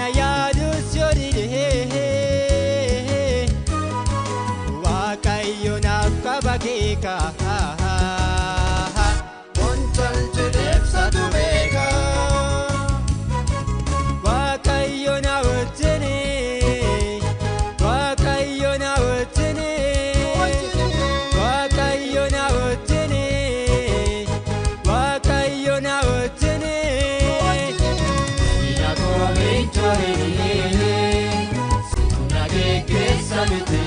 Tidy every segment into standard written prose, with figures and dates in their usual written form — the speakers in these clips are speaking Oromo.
Kana yaadus yoo didee Waaqayyo naaf qaba keeka Wantolchuudheef satu beeka Waaqayyo na wajjini Waaqayyo na wajjini Waaqayyo na wajjini Waaqayyo na wajjini Ina kome choreni Situna geggeessa miti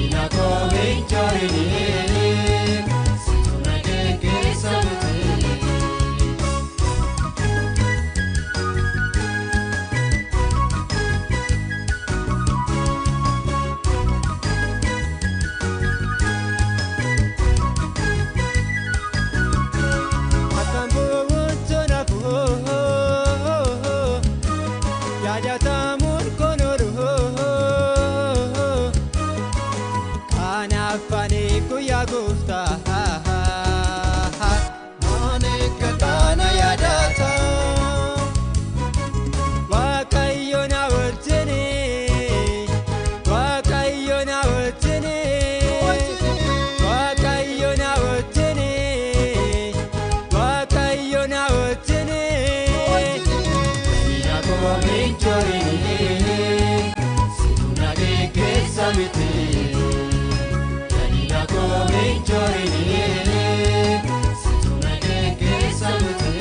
Ina kome choreni Situna geggeessa miti Yaadatamuun konoru Kanaaf ani guyyaa gooftaa Maaniika kana yaadata Waaqayyo na wajjini Waaqayyo na wajjini Waaqayyo na wajjini Waaqayyo na wajjini Ina kome choreni Situna geggeessa miti Ina kome choreni Situna geggeessa miti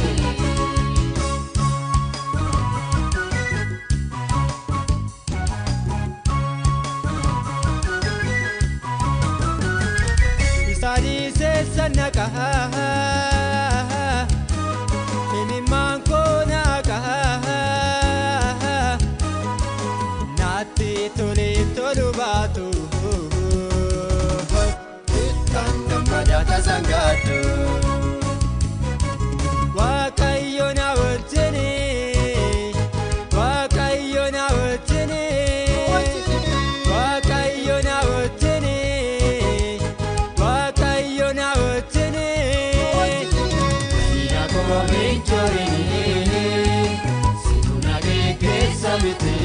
Isaanii seessan naqaa Himimmaan koo naqaa Naatti tole tolu baatu Ittaan gammada tasan gaaddu Waaqayyo na wajjini Waaqayyo na wajjini Waaqayyo na wajjini Waaqayyo na wajjini Ina kome choreni Situna geggeessa miti